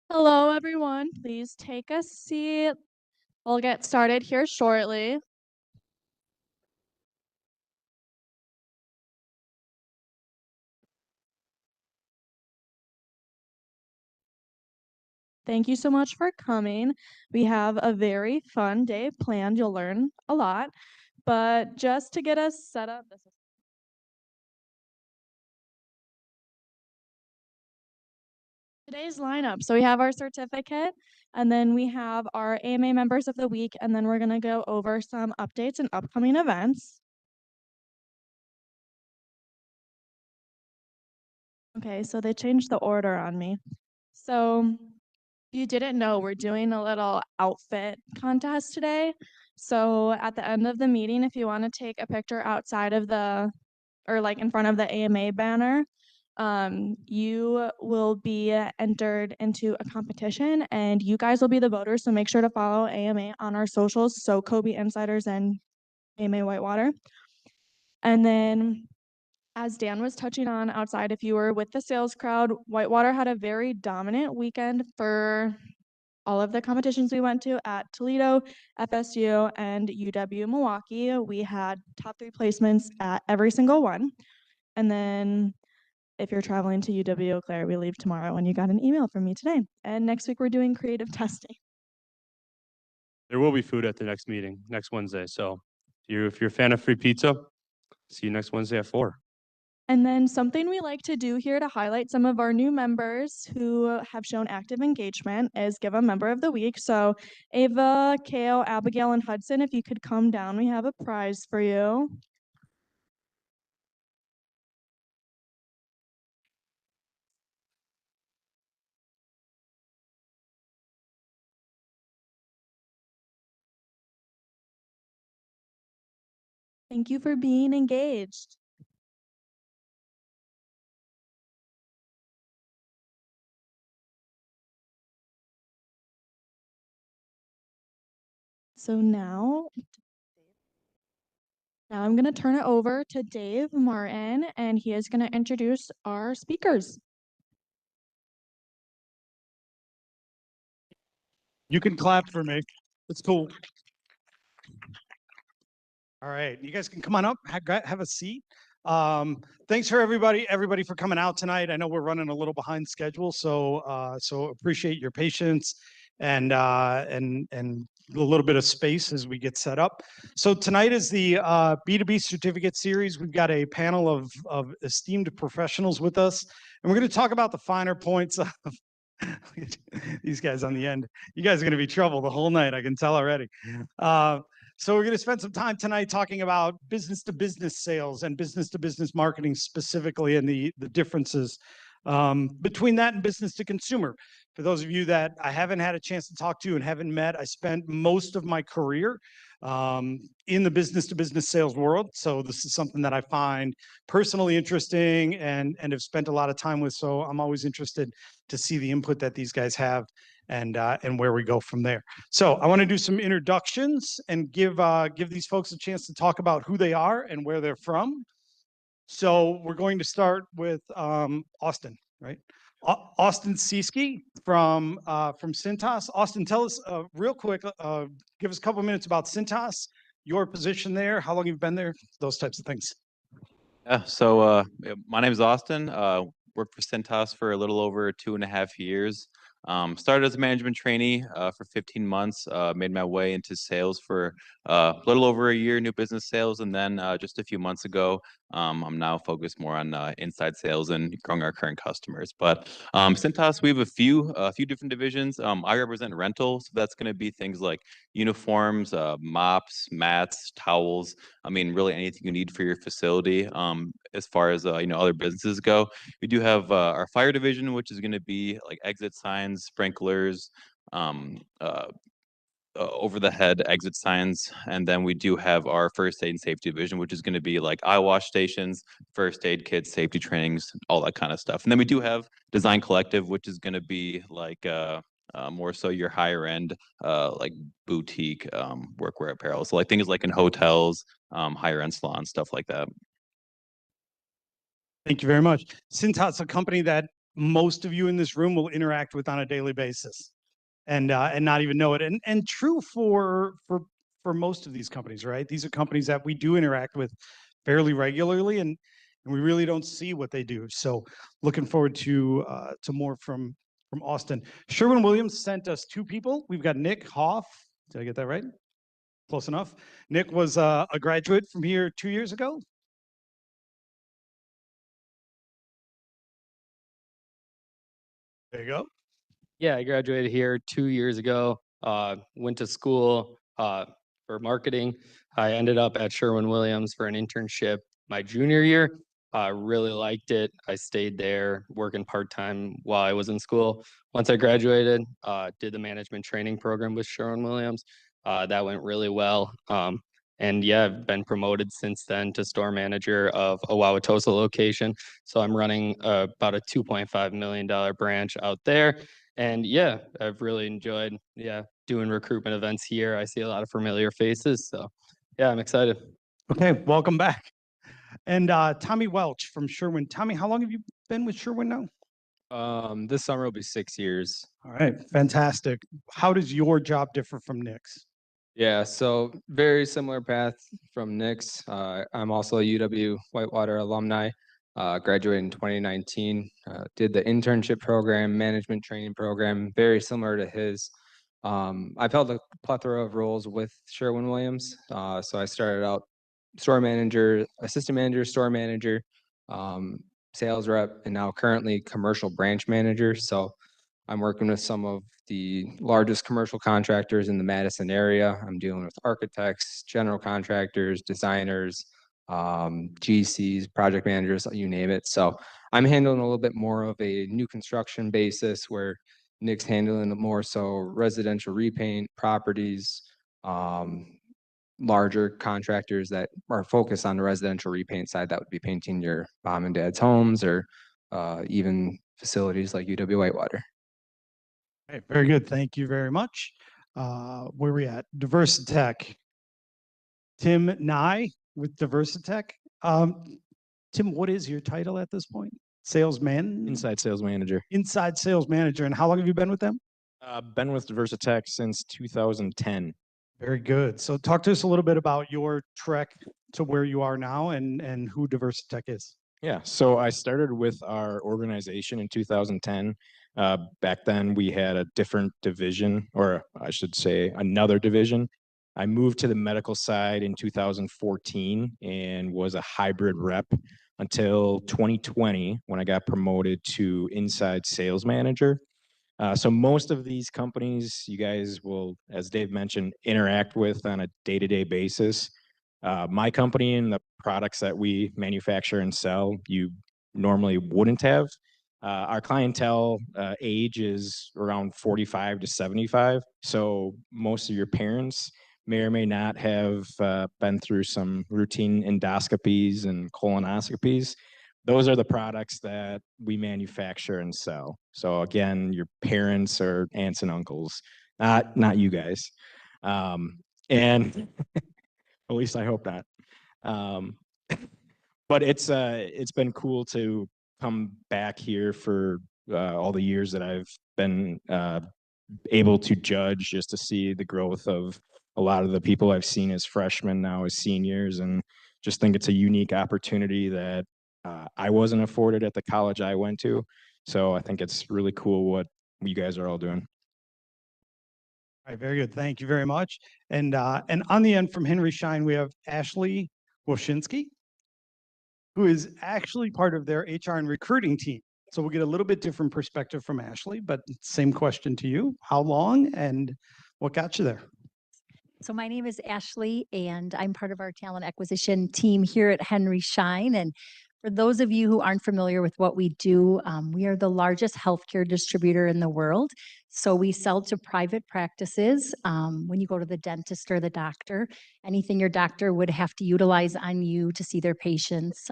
Hello, everyone. Please take a seat. We'll get started here shortly. Thank you so much for coming. We have a very fun day planned. You'll learn a lot. But just to get us set up, this is today's lineup. So we have our certificate, and then we have our AMA members of the week, and then we're going to go over some updates and upcoming events. Okay, so they changed the order on me. So if you didn't know, we're doing a little outfit contest today. So at the end of the meeting, if you want to take a picture outside of or like in front of the AMA banner, you will be entered into a competition and you guys will be the voters. So make sure to follow AMA on our socials. So Kobe Insiders and AMA Whitewater. And then as Dan was touching on outside, if you were with the sales crowd, Whitewater had a very dominant weekend for all of the competitions we went to at Toledo, FSU, and UW Milwaukee. We had top 3 placements at every single one. And then if you're traveling to UW Eau Claire, we leave tomorrow, and you got an email from me today. And next week, we're doing creative testing. There will be food at the next meeting, next Wednesday. So if you're a fan of free pizza, see you next Wednesday at 4. And then something we like to do here to highlight some of our new members who have shown active engagement is give a member of the week. So Ava, Kale, Abigail, and Hudson, if you could come down, we have a prize for you. Thank you for being engaged. So now I'm going to turn it over to Dave Martin, and he is going to introduce our speakers. You can clap for me. It's cool. All right, you guys can come on up, have a seat. Thanks for everybody for coming out tonight. I know we're running a little behind schedule, so appreciate your patience and a little bit of space as we get set up. So tonight is the B2B Certificate series. We've got a panel of esteemed professionals with us, and we're going to talk about the finer points of these guys on the end. You guys are going to be trouble the whole night. I can tell already. So we're going to spend some time tonight talking about business-to-business sales and business-to-business marketing specifically, and the differences between that and business-to-consumer. For those of you that I haven't had a chance to talk to and haven't met, I spent most of my career in the business-to-business sales world. So this is something that I find personally interesting and have spent a lot of time with. So I'm always interested to see the input that these guys have and where we go from there. So I want to do some introductions and give these folks a chance to talk about who they are and where they're from. So we're going to start with Austin, right? Austin Sieski from Cintas. Austin, tell us real quick, give us a couple minutes about Cintas, your position there, how long you've been there, those types of things. Yeah, so my name is Austin. Worked for Cintas for a little over 2.5 years. Started as a management trainee for 15 months, made my way into sales for a little over a year, new business sales, and then just a few months ago, I'm now focused more on inside sales and growing our current customers. But Cintas, we have a few different divisions. I represent rental, so that's going to be things like uniforms, mops, mats, towels. I mean, really anything you need for your facility. As far as other businesses go, we do have our fire division, which is going to be like exit signs, sprinklers, over the head exit signs, and then we do have our first aid and safety division, which is going to be like eye wash stations, first aid kits, safety trainings, all that kind of stuff. And then we do have Design Collective, which is going to be like more so your higher end like boutique workwear apparel. So like things like in hotels, higher end salons, stuff like that. Thank you very much. Cintas, a company that most of you in this room will interact with on a daily basis and not even know it. And true for most of these companies, right? These are companies that we do interact with fairly regularly, and we really don't see what they do. So looking forward to more from Austin. Sherwin-Williams sent us two people. We've got Nick Hoff. Did I get that right? Close enough. Nick was a graduate from here 2 years ago. There you go. Yeah, I graduated here 2 years ago. Went to school for marketing. I ended up at Sherwin-Williams for an internship my junior year. I really liked it. I stayed there working part-time while I was in school. Once I graduated, did the management training program with Sherwin-Williams. That went really well. And yeah, I've been promoted since then to store manager of a Wauwatosa location. So I'm running about a $2.5 million branch out there. And yeah, I've really enjoyed, doing recruitment events here. I see a lot of familiar faces. So yeah, I'm excited. Okay, welcome back. And Tommy Welch from Sherwin. Tommy, how long have you been with Sherwin now? This summer will be 6 years. All right, fantastic. How does your job differ from Nick's? Yeah, so very similar path from Nick's. I'm also a UW Whitewater alumni. Graduated in 2019. Did the internship program, management training program, very similar to his. I've held a plethora of roles with Sherwin-Williams. So I started out store manager, assistant manager, store manager, sales rep, and now currently commercial branch manager. So I'm working with some of the largest commercial contractors in the Madison area. I'm dealing with architects, general contractors, designers, GCs, project managers, you name it. So I'm handling a little bit more of a new construction basis where Nick's handling it more so residential repaint properties, larger contractors that are focused on the residential repaint side. That would be painting your mom and dad's homes or even facilities like UW Whitewater. Okay, very good. Thank you very much. Where are we at? Diversitech. Tim Nye with Diversitech. Tim, what is your title at this point? Salesman? Inside sales manager. Inside sales manager. And how long have you been with them? Been with Diversitech since 2010. Very good. So talk to us a little bit about your trek to where you are now and who Diversitech is. Yeah, so I started with our organization in 2010. Back then, we had a different division, or I should say another division. I moved to the medical side in 2014 and was a hybrid rep until 2020 when I got promoted to inside sales manager. So most of these companies you guys will, as Dave mentioned, interact with on a day-to-day basis. My company and the products that we manufacture and sell, you normally wouldn't have. Our clientele age is around 45 to 75. So most of your parents may or may not have been through some routine endoscopies and colonoscopies. Those are the products that we manufacture and sell. So again, your parents or aunts and uncles, not you guys. And at least I hope not. But it's been cool to come back here for all the years that I've been able to judge, just to see the growth of a lot of the people I've seen as freshmen now as seniors, and just think it's a unique opportunity that I wasn't afforded at the college I went to. So I think it's really cool what you guys are all doing. All right, very good. Thank you very much. And on the end from Henry Schein, we have Ashley Woshinski, who is actually part of their HR and recruiting team. So we'll get a little bit different perspective from Ashley, but same question to you. How long and what got you there? So my name is Ashley, and I'm part of our talent acquisition team here at Henry Schein. And for those of you who aren't familiar with what we do, we are the largest healthcare distributor in the world. So we sell to private practices. When you go to the dentist or the doctor, anything your doctor would have to utilize on you to see their patients,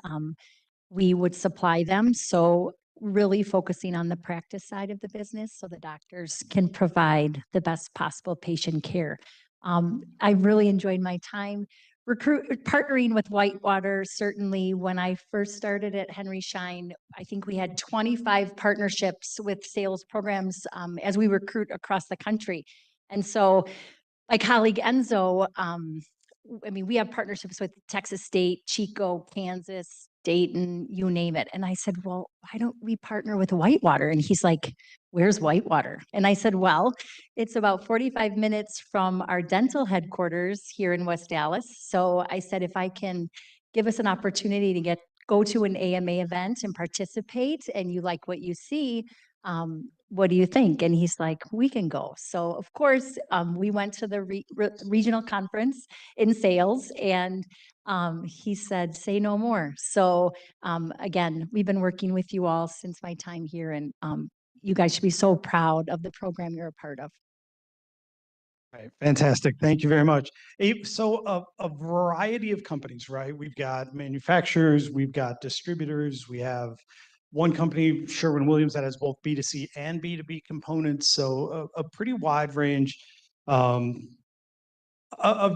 we would supply them. So really focusing on the practice side of the business so the doctors can provide the best possible patient care. I really enjoyed my time partnering with Whitewater, certainly when I first started at Henry Schein, I think we had 25 partnerships with sales programs as we recruit across the country. And so my colleague Enzo, I mean, we have partnerships with Texas State, Chico, Kansas, Dayton, you name it. And I said, well, why don't we partner with Whitewater? And he's like, where's Whitewater? And I said, well, it's about 45 minutes from our dental headquarters here in West Dallas. So I said, if I can give us an opportunity to go to an AMA event and participate, and you like what you see, what do you think? And he's like, we can go. So of course, we went to the regional conference in sales, and he said, say no more. So again, we've been working with you all since my time here, and you guys should be so proud of the program you're a part of. Right, fantastic. Thank you very much. So a variety of companies, right? We've got manufacturers, we've got distributors, we have one company, Sherwin-Williams, that has both B2C and B2B components. So a pretty wide range of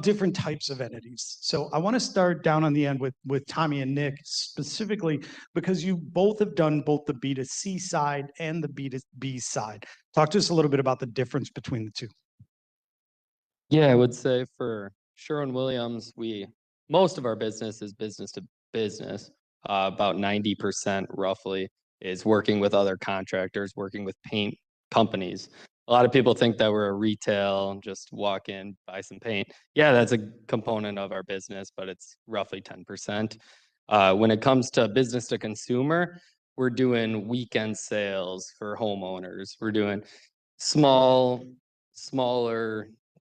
different types of entities. So I want to start down on the end with Tommy and Nick specifically, because you both have done both the B2C side and the B2B side. Talk to us a little bit about the difference between the two. Yeah, I would say for Sherwin-Williams, most of our business is business to business. About 90% roughly is working with other contractors, working with paint companies. A lot of people think that we're a retail, just walk in, buy some paint. Yeah, that's a component of our business, but it's roughly 10%. When it comes to business to consumer, we're doing weekend sales for homeowners. We're doing smaller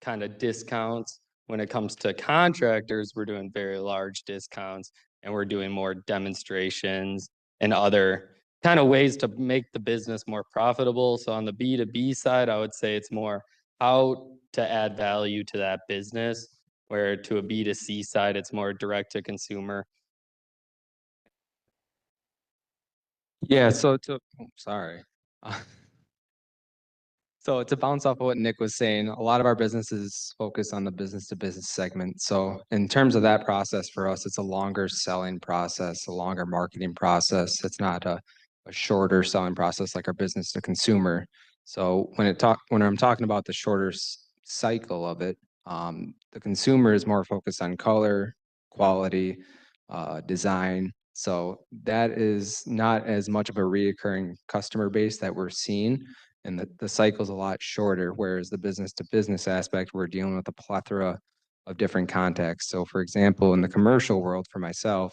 kind of discounts. When it comes to contractors, we're doing very large discounts, and we're doing more demonstrations and other kind of ways to make the business more profitable. So on the B2B side, I would say it's more how to add value to that business, where to a B2C side, it's more direct to consumer. Yeah, sorry. So to bounce off of what Nick was saying, a lot of our businesses focus on the business to business segment. So in terms of that process for us, it's a longer selling process, a longer marketing process. It's not a shorter selling process like our business to consumer. So when I'm talking about the shorter cycle of it, the consumer is more focused on color, quality, design. So that is not as much of a reoccurring customer base that we're seeing, and the cycle's a lot shorter, whereas the business to business aspect, we're dealing with a plethora of different contacts. So for example, in the commercial world for myself,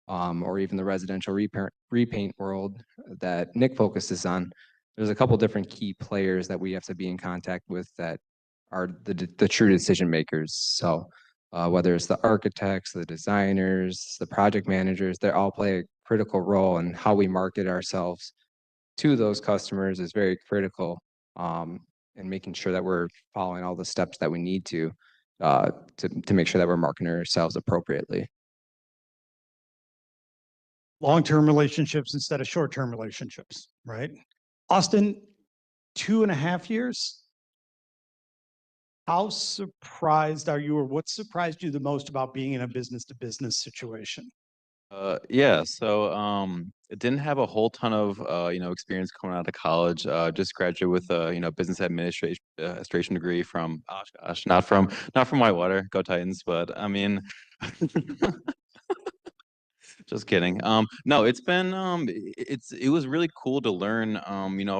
or even the residential repaint world that Nick focuses on, there's a couple different key players that we have to be in contact with that are the true decision makers. So whether it's the architects, the designers, the project managers, they all play a critical role in how we market ourselves to those customers is very critical, and making sure that we're following all the steps that we need to make sure that we're marketing ourselves appropriately. Long-term relationships instead of short-term relationships, right? Austin, 2.5 years. How surprised are you, or what surprised you the most about being in a business to business situation? Yeah, so I didn't have a whole ton of experience coming out of college. Just graduated with a business administration degree from not from Whitewater, go Titans, but I mean just kidding. No, it's been it was really cool to learn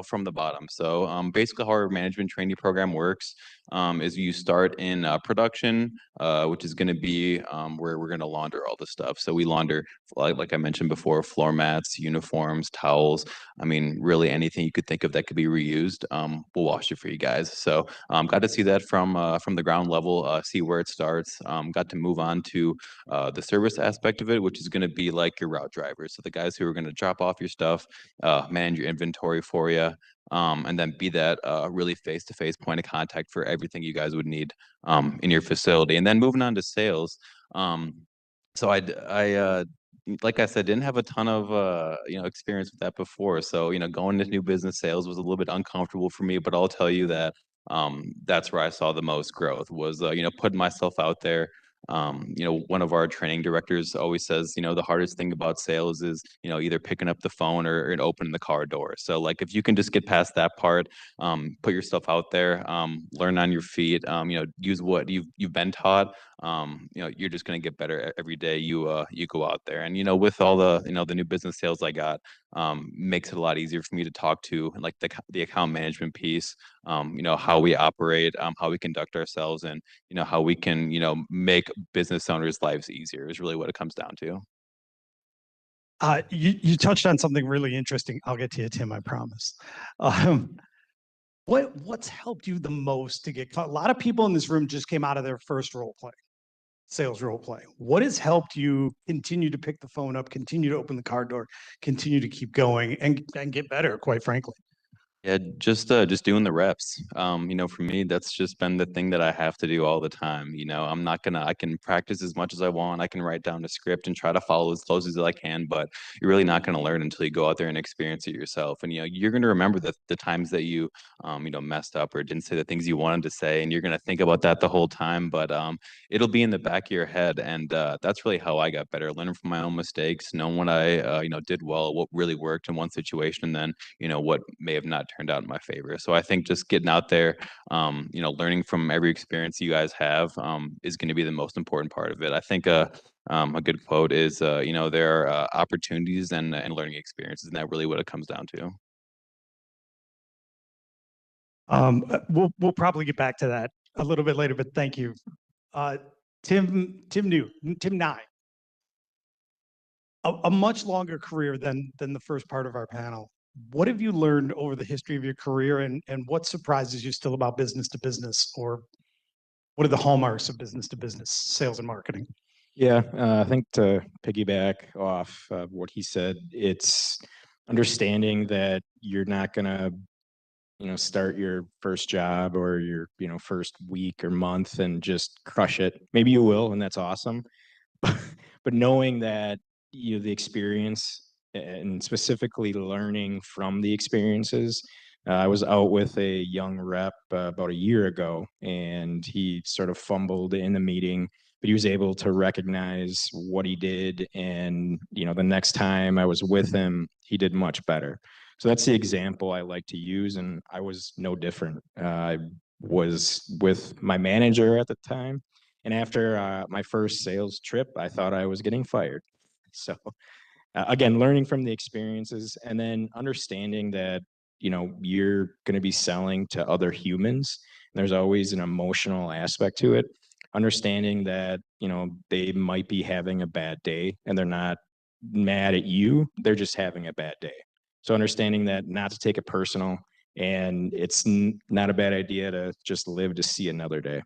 from the bottom. So basically how our management training program works is you start in production, which is going to be where we're going to launder all the stuff. So we launder, like I mentioned before, floor mats, uniforms, towels. I mean, really anything you could think of that could be reused, we'll wash it for you guys. So got to see that from the ground level, see where it starts. Got to move on to the service aspect of it, which is going to be like your route drivers. So the guys who are going to drop off your stuff, manage your inventory for you, and then be that really face-to-face point of contact for everything you guys would need in your facility. And then moving on to sales. So like I said, didn't have a ton of experience with that before. So going into new business sales was a little bit uncomfortable for me. But I'll tell you that that's where I saw the most growth was putting myself out there. One of our training directors always says, the hardest thing about sales is, either picking up the phone or opening the car door. So like if you can just get past that part, put yourself out there, learn on your feet, use what you've been taught. You're just going to get better every day you go out there. And with all the new business sales I got, makes it a lot easier for me to talk to, like the account management piece, how we operate, how we conduct ourselves, and how we can make business owners' lives easier is really what it comes down to. You touched on something really interesting. I'll get to you, Tim, I promise. What's helped you the most to get a lot of people in this room just came out of their first role play, sales role play. What has helped you continue to pick the phone up, continue to open the car door, continue to keep going and get better, quite frankly? Yeah, just doing the reps. For me, that's just been the thing that I have to do all the time. I can practice as much as I want. I can write down a script and try to follow as close as I can, but you're really not going to learn until you go out there and experience it yourself. And you're going to remember the times that you messed up or didn't say the things you wanted to say, and you're going to think about that the whole time. But it'll be in the back of your head, and that's really how I got better, learning from my own mistakes, knowing what I did well, what really worked in one situation, and then what may have not turned out in my favor. So I think just getting out there, learning from every experience you guys have, is going to be the most important part of it. I think a good quote is, there are opportunities and learning experiences, and that's really what it comes down to. We'll probably get back to that a little bit later, but thank you. Tim Nye. A much longer career than the first part of our panel. What have you learned over the history of your career, and what surprises you still about business to business, or what are the hallmarks of business to business sales and marketing? Yeah, I think to piggyback off what he said, it's understanding that you're not going to start your first job or your first week or month and just crush it. Maybe you will, and that's awesome. But knowing that the experience and specifically learning from the experiences. I was out with a young rep about a year ago, and he sort of fumbled in the meeting, but he was able to recognize what he did. And, the next time I was with him, he did much better. So that's the example I like to use. And I was no different. I was with my manager at the time. And after my first sales trip, I thought I was getting fired. So again, learning from the experiences and then understanding that, you're going to be selling to other humans. There's always an emotional aspect to it. Understanding that, they might be having a bad day and they're not mad at you. They're just having a bad day. So understanding that not to take it personal, and it's not a bad idea to just live to see another day.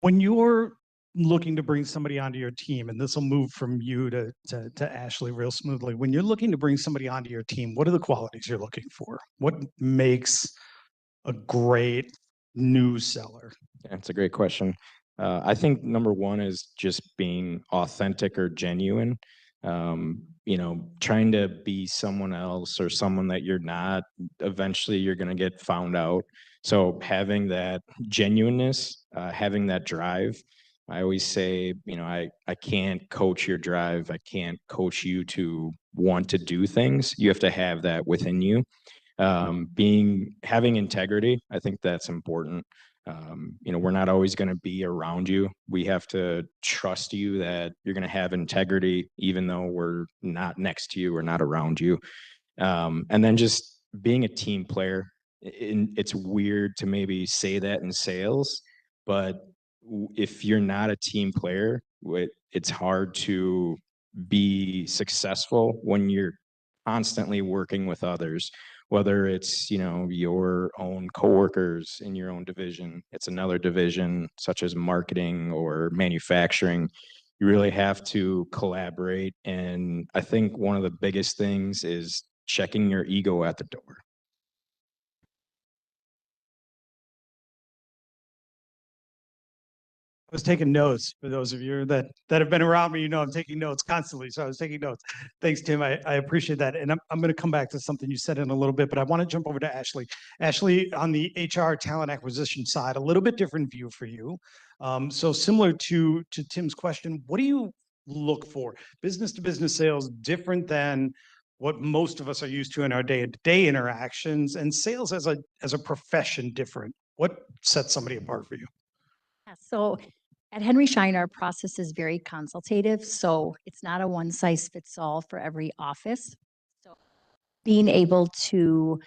When you're looking to bring somebody onto your team, and this will move from you to Ashley real smoothly. When you're looking to bring somebody onto your team, what are the qualities you're looking for? What makes a great new seller? That's a great question. I think number one is just being authentic or genuine. Trying to be someone else or someone that you're not, eventually you're going to get found out. So having that genuineness, having that drive. I always say, I can't coach your drive. I can't coach you to want to do things. You have to have that within you. Having integrity, I think that's important. We're not always going to be around you. We have to trust you that you're going to have integrity, even though we're not next to you or not around you. And then just being a team player. It's weird to maybe say that in sales, but if you're not a team player, it's hard to be successful when you're constantly working with others, whether it's your own coworkers in your own division, it's another division such as marketing or manufacturing. You really have to collaborate, and I think one of the biggest things is checking your ego at the door. was taking notes for those of you that have been around me. You know, I'm taking notes constantly. So I was taking notes. Thanks, Tim. I appreciate that. And I'm going to come back to something you said in a little bit, but I want to jump over to Ashley. Ashley, on the HR talent acquisition side, a little bit different view for you. So similar to Tim's question, what do you look for? Business to business sales different than what most of us are used to in our day-to-day interactions, and sales as a profession different. What sets somebody apart for you? Yeah, so at Henry Schein, our process is very consultative, so it's not a one size fits all for every office. So being able to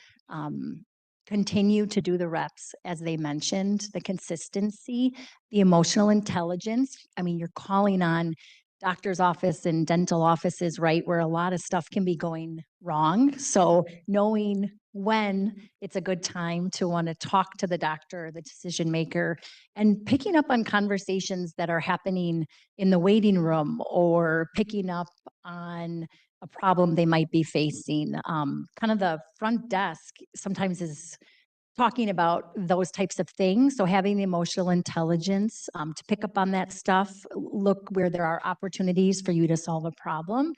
continue to do the reps, as they mentioned, the consistency, the emotional intelligence. I mean, you're calling on doctor's office and dental offices, right, where a lot of stuff can be going wrong. So knowing when it's a good time to want to talk to the doctor, the decision maker, and picking up on conversations that are happening in the waiting room or picking up on a problem they might be facing. Kind of the front desk sometimes is talking about those types of things. So having the emotional intelligence to pick up on that stuff, look where there are opportunities for you to solve a problem.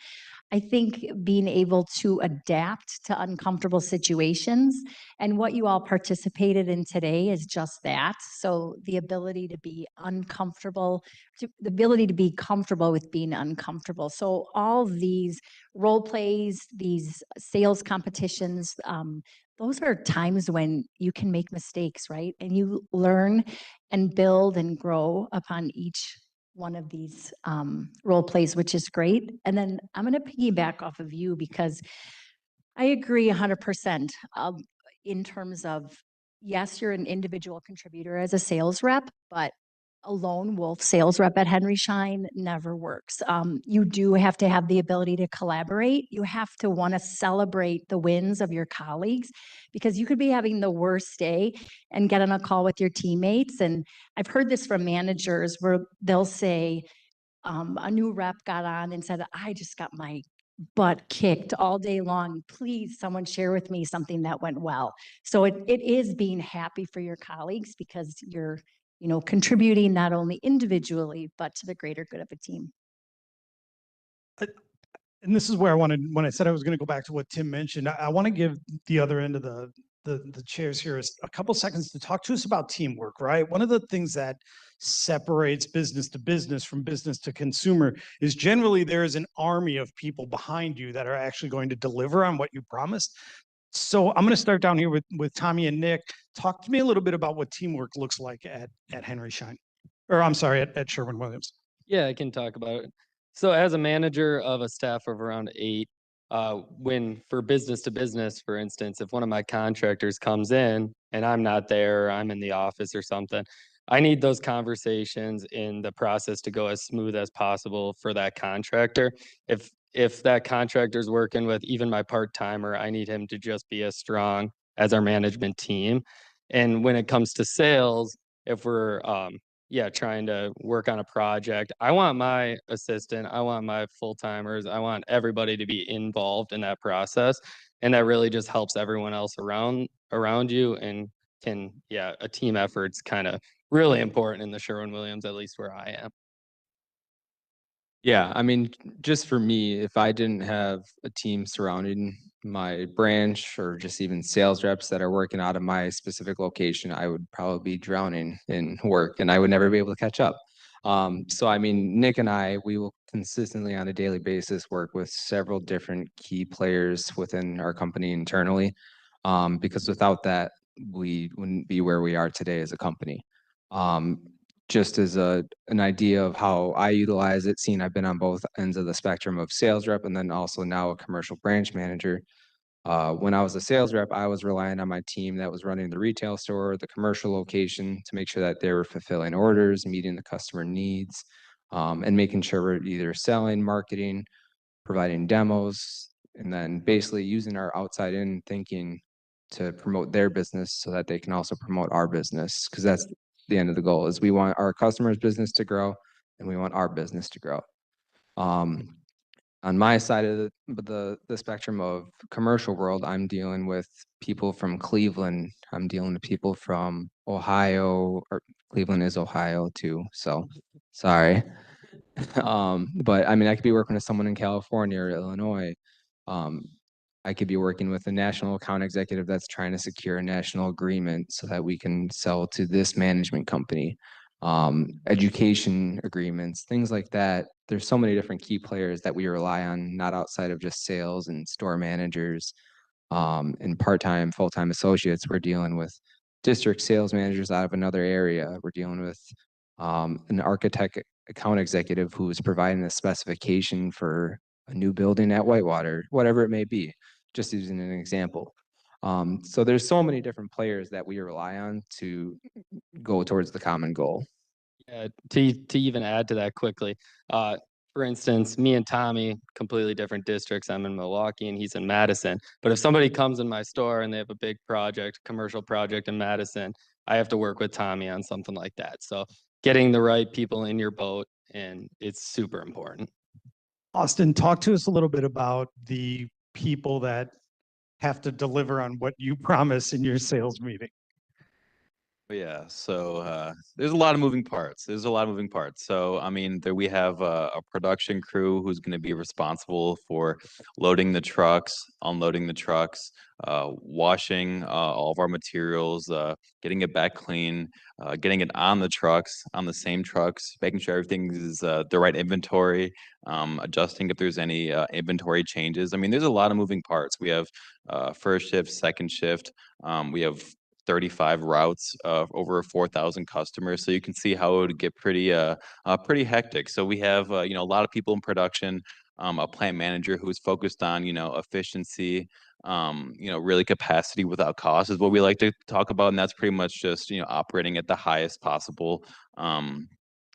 I think being able to adapt to uncomfortable situations, and what you all participated in today is just that. So the ability to be uncomfortable, the ability to be comfortable with being uncomfortable. So all these role plays, these sales competitions, those are times when you can make mistakes, right? And you learn and build and grow upon each one of these role plays, which is great. And then I'm going to piggyback off of you because I agree 100% in terms of, yes, you're an individual contributor as a sales rep, but a lone wolf sales rep at Henry Schein never works. You do have to have the ability to collaborate. You have to want to celebrate the wins of your colleagues, because you could be having the worst day and get on a call with your teammates. And I've heard this from managers where they'll say, a new rep got on and said, I just got my butt kicked all day long. Please, someone share with me something that went well. So it is being happy for your colleagues because you're, contributing not only individually, but to the greater good of a team. And this is where I wanted, when I said I was going to go back to what Tim mentioned, I want to give the other end of the chairs here is a couple seconds to talk to us about teamwork, right? One of the things that separates business to business from business to consumer is generally there is an army of people behind you that are actually going to deliver on what you promised. So I'm going to start down here with Tommy and Nick. Talk to me a little bit about what teamwork looks like at Henry Schein, or I'm sorry, at Sherwin-Williams. Yeah, I can talk about it. So as a manager of a staff of around 8, when for business to business, for instance, if one of my contractors comes in and I'm not there, or I'm in the office or something, I need those conversations in the process to go as smooth as possible for that contractor. If that contractor is working with even my part-timer, I need him to just be as strong as our management team. And when it comes to sales, if we're trying to work on a project, I want my assistant, I want my full-timers, I want everybody to be involved in that process. And that really just helps everyone else around you, and a team effort's kind of really important in the Sherwin-Williams, at least where I am. Yeah, I mean, just for me, if I didn't have a team surrounding my branch or just even sales reps that are working out of my specific location, I would probably be drowning in work and I would never be able to catch up. So I mean, Nick and I, we will consistently on a daily basis work with several different key players within our company internally, because without that, we wouldn't be where we are today as a company. Just as an idea of how I utilize it, seeing I've been on both ends of the spectrum of sales rep and then also now a commercial branch manager. When I was a sales rep, I was relying on my team that was running the retail store, the commercial location, to make sure that they were fulfilling orders, meeting the customer needs, and making sure we're either selling, marketing, providing demos, and then basically using our outside in thinking to promote their business so that they can also promote our business, because that's the end of the goal is we want our customers' business to grow and we want our business to grow. On my side of the spectrum of commercial world, I'm dealing with people from Cleveland. I'm dealing with people from Ohio, or Cleveland is Ohio too. So sorry. But I mean, I could be working with someone in California or Illinois. Um, I could be working with a national account executive that's trying to secure a national agreement so that we can sell to this management company. Education agreements, things like that. There's so many different key players that we rely on, not outside of just sales and store managers, and part-time, full-time associates. We're dealing with district sales managers out of another area. We're dealing with an architect account executive who is providing a specification for a new building at Whitewater, whatever it may be, just using an example. So there's so many different players that we rely on to go towards the common goal. To even add to that quickly, for instance, me and Tommy, completely different districts. I'm in Milwaukee and he's in Madison. But if somebody comes in my store and they have a big project, commercial project in Madison, I have to work with Tommy on something like that. So getting the right people in your boat, and it's super important. Austin, talk to us a little bit about the people that have to deliver on what you promise in your sales meeting. Yeah, so there's a lot of moving parts. There's a lot of moving parts. So, I mean, there we have a production crew who's going to be responsible for loading the trucks, unloading the trucks, washing all of our materials, getting it back clean, getting it on the trucks, on the same trucks, making sure everything is the right inventory, adjusting if there's any inventory changes. I mean, there's a lot of moving parts. We have first shift, second shift. We have 35 routes, over 4,000 customers. So you can see how it would get pretty hectic. So we have, a lot of people in production, a plant manager who's focused on, efficiency, really capacity without cost is what we like to talk about. And that's pretty much just, operating at the highest possible,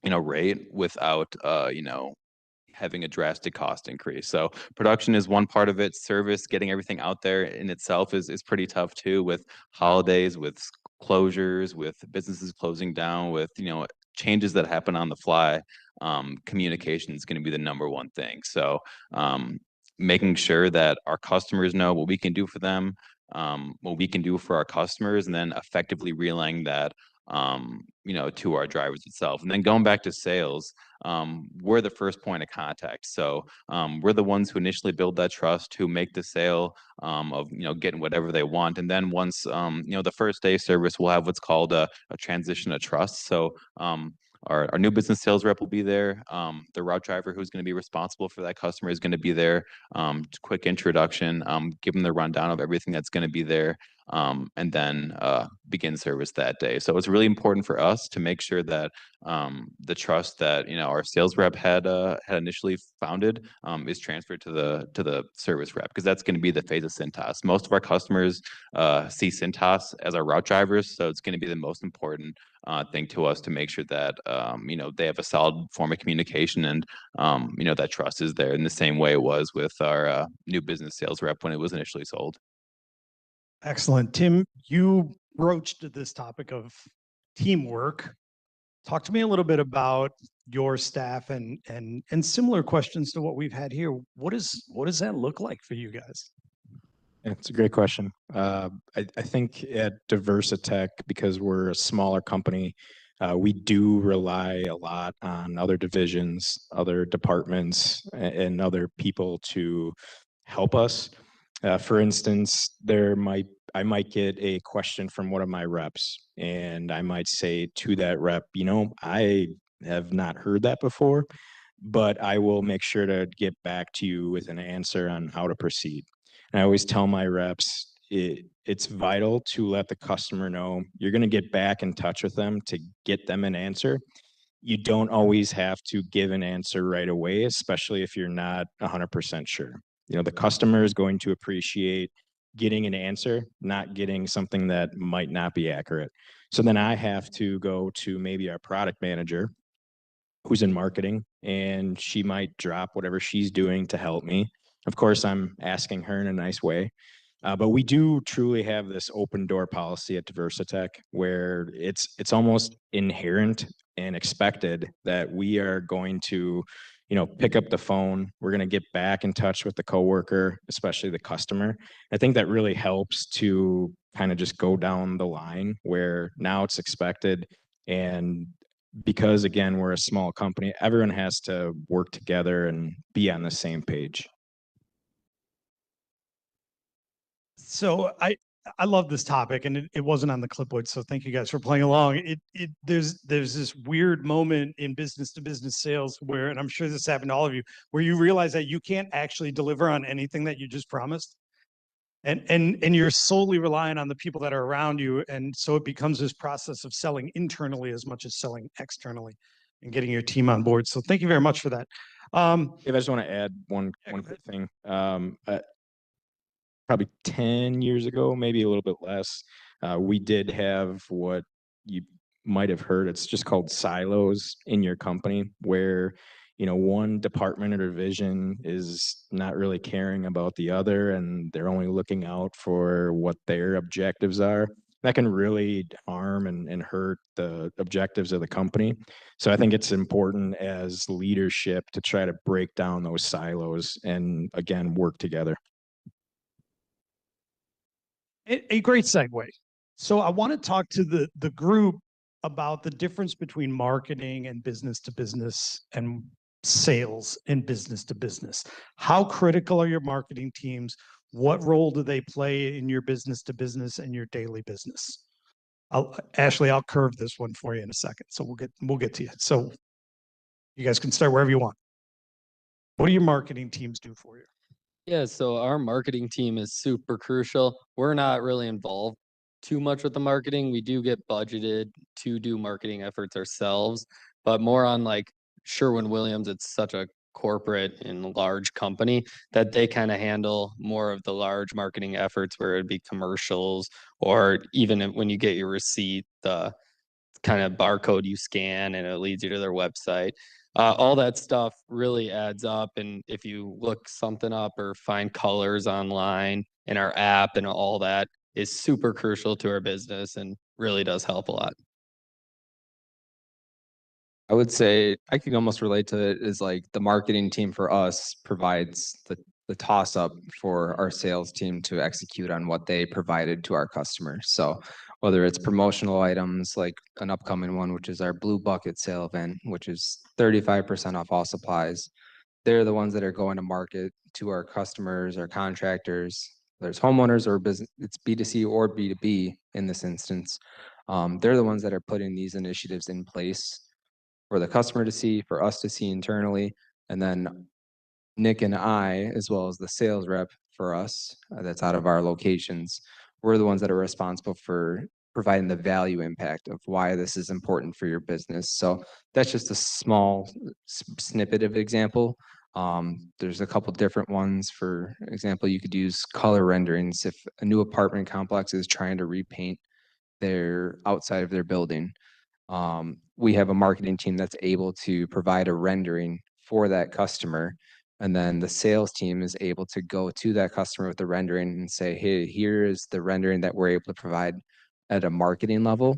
rate without, having a drastic cost increase. So production is one part of it. Service, getting everything out there in itself is pretty tough too, with holidays, with closures, with businesses closing down, with changes that happen on the fly. Communication is going to be the number one thing. So making sure that our customers know what we can do for them, what we can do for our customers, and then effectively relaying that to our drivers itself. And then going back to sales, we're the first point of contact. So we're the ones who initially build that trust, who make the sale of getting whatever they want. And then once the first day service, we'll have what's called a transition of trust. So our new business sales rep will be there. The route driver who's going to be responsible for that customer is going to be there. Quick introduction, give them the rundown of everything that's going to be there, and then begin service that day. So it's really important for us to make sure that the trust that our sales rep had initially founded is transferred to the service rep, because that's going to be the phase of Cintas. Most of our customers see Cintas as our route drivers, so it's going to be the most important thing to us to make sure that they have a solid form of communication, and that trust is there in the same way it was with our new business sales rep when it was initially sold. Excellent. Tim, you broached this topic of teamwork. Talk to me a little bit about your staff and similar questions to what we've had here. What does that look like for you guys? It's a great question. I think at Diversitech, because we're a smaller company, we do rely a lot on other divisions, other departments, and other people to help us. For instance, I might get a question from one of my reps, and I might say to that rep, I have not heard that before, but I will make sure to get back to you with an answer on how to proceed. And I always tell my reps, it's vital to let the customer know you're going to get back in touch with them to get them an answer. You don't always have to give an answer right away, especially if you're not 100% sure. The customer is going to appreciate getting an answer, not getting something that might not be accurate. So then I have to go to maybe our product manager who's in marketing, and she might drop whatever she's doing to help me. Of course, I'm asking her in a nice way. But we do truly have this open door policy at Diversitech where it's almost inherent and expected that we are going to pick up the phone. We're going to get back in touch with the coworker, especially the customer. I think that really helps to kind of just go down the line where now it's expected. And because again, we're a small company, everyone has to work together and be on the same page. So I love this topic, and it wasn't on the clipboard, so thank you guys for playing along. There's this weird moment in business to business sales where, and I'm sure this happened to all of you, where you realize that you can't actually deliver on anything that you just promised. And you're solely relying on the people that are around you. And so it becomes this process of selling internally as much as selling externally and getting your team on board. So thank you very much for that. If I just want to add one quick thing. Probably 10 years ago, maybe a little bit less, we did have what you might have heard. It's just called silos in your company, where one department or division is not really caring about the other, and they're only looking out for what their objectives are. That can really harm and hurt the objectives of the company. So I think it's important as leadership to try to break down those silos and again work together. A great segue. So I want to talk to the group about the difference between marketing and business to business and sales and business to business. How critical are your marketing teams? What role do they play in your business to business and your daily business? Ashley, I'll curve this one for you in a second. So we'll get to you. So you guys can start wherever you want. What do your marketing teams do for you? Yeah, so our marketing team is super crucial. We're not really involved too much with the marketing. We do get budgeted to do marketing efforts ourselves, but more on like Sherwin-Williams, it's such a corporate and large company that they kind of handle more of the large marketing efforts, where it'd be commercials, or even when you get your receipt, the kind of barcode you scan and it leads you to their website. All that stuff really adds up. And if you look something up or find colors online in our app, and all that is super crucial to our business and really does help a lot. I would say I could almost relate to it as like the marketing team for us provides the toss up for our sales team to execute on what they provided to our customers. So whether it's promotional items like an upcoming one, which is our Blue Bucket sale event, which is 35% off all supplies. They're the ones that are going to market to our customers, our contractors. There's homeowners or business, it's B2C or B2B in this instance. They're the ones that are putting these initiatives in place for the customer to see, for us to see internally, and then Nick and I, as well as the sales rep for us, that's out of our locations, we're the ones that are responsible for providing the value impact of why this is important for your business. So that's just a small snippet of example. There's a couple different ones. For example, you could use color renderings if a new apartment complex is trying to repaint their outside of their building. We have a marketing team that's able to provide a rendering for that customer. And then the sales team is able to go to that customer with the rendering and say, hey, here is the rendering that we're able to provide at a marketing level.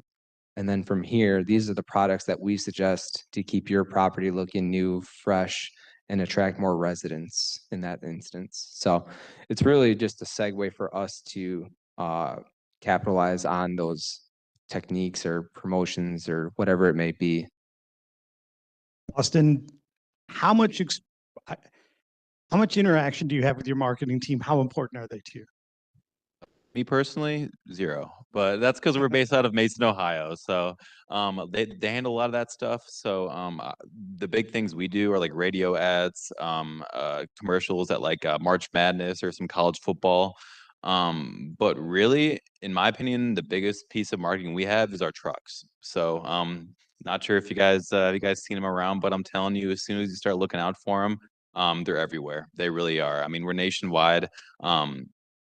And then from here, these are the products that we suggest to keep your property looking new, fresh, and attract more residents in that instance. So it's really just a segue for us to capitalize on those techniques or promotions or whatever it may be. Austin, how much interaction do you have with your marketing team? How important are they to you? Me personally, zero. But that's because we're based out of Mason, Ohio. So they handle a lot of that stuff. So the big things we do are like radio ads, commercials at like March Madness or some college football. But really, in my opinion, the biggest piece of marketing we have is our trucks. So not sure if you guys seen them around, but I'm telling you, as soon as you start looking out for them, they're everywhere. They really are. I mean, we're nationwide.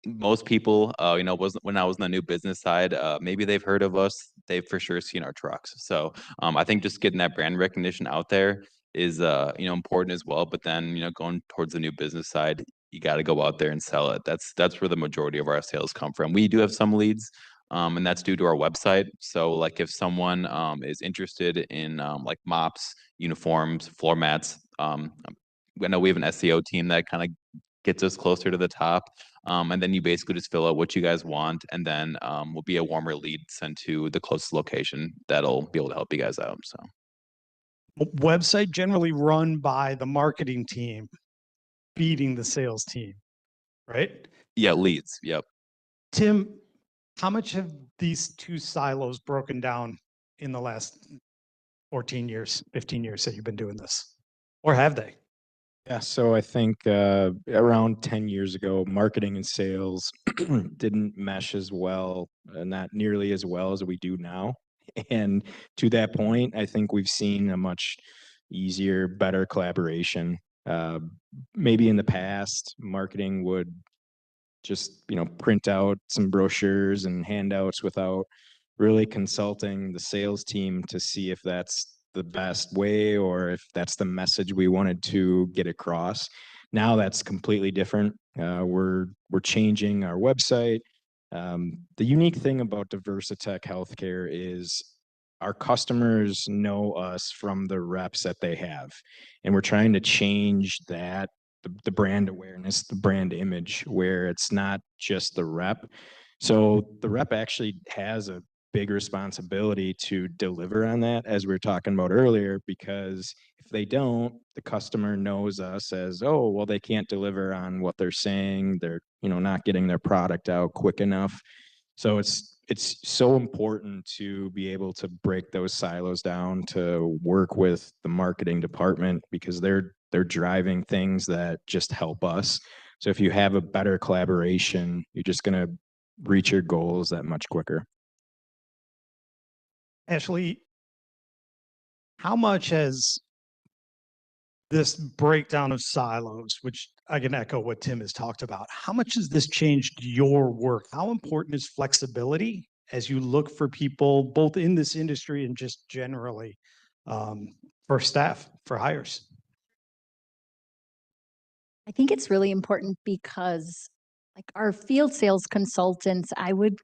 Most people, when I was on the new business side, maybe they've heard of us. They've for sure seen our trucks. So I think just getting that brand recognition out there is important as well. But then going towards the new business side, you got to go out there and sell it. That's where the majority of our sales come from. We do have some leads, and that's due to our website. So like if someone is interested in like mops, uniforms, floor mats, I know we have an SEO team that kind of gets us closer to the top. And then you basically just fill out what you guys want, and then will be a warmer lead sent to the closest location that'll be able to help you guys out. So Website generally run by the marketing team, beating the sales team, right? yeah, leads. Yep. Tim, how much have these two silos broken down in the last 14 years, 15 years that you've been doing this? Or have they? Yeah, so I think around 10 years ago, marketing and sales didn't mesh as well, not nearly as well as we do now. And to that point, I think we've seen a much easier, better collaboration. Maybe in the past, marketing would just, print out some brochures and handouts without really consulting the sales team to see if that's the best way or if that's the message we wanted to get across. Now that's completely different. We're changing our website. The unique thing about Diversitech Healthcare is our customers know us from the reps that they have, and we're trying to change that, the brand awareness, the brand image, where it's not just the rep. So the rep actually has a big responsibility to deliver on that, as we were talking about earlier, because if they don't, the customer knows us as, oh, well, they can't deliver on what they're saying. They're, not getting their product out quick enough. So it's so important to be able to break those silos down, to work with the marketing department, because they're driving things that just help us. So if you have a better collaboration, you're just going to reach your goals that much quicker. Ashley, how much has this breakdown of silos, which I can echo what Tim has talked about, how much has this changed your work? How important is flexibility as you look for people both in this industry and just generally for staff, for hires? I think it's really important because like our field sales consultants, I would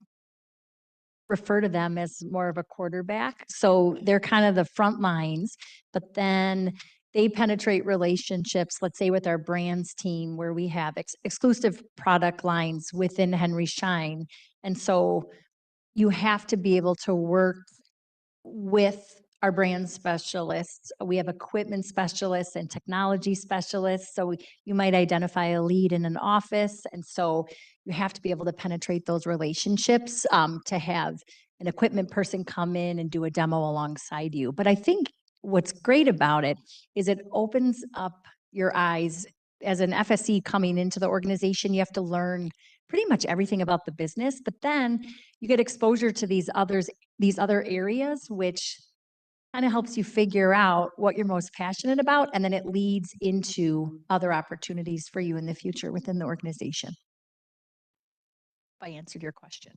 refer to them as more of a quarterback. So they're kind of the front lines, but then they penetrate relationships, let's say with our brands team, where we have exclusive product lines within Henry Schein. And so you have to be able to work with our brand specialists. We have equipment specialists and technology specialists. So you might identify a lead in an office. And so you have to be able to penetrate those relationships to have an equipment person come in and do a demo alongside you. But I think what's great about it is it opens up your eyes. As an FSE coming into the organization, you have to learn pretty much everything about the business, but then you get exposure to these other areas, which kind of helps you figure out what you're most passionate about, and then it leads into other opportunities for you in the future within the organization. If I answered your question.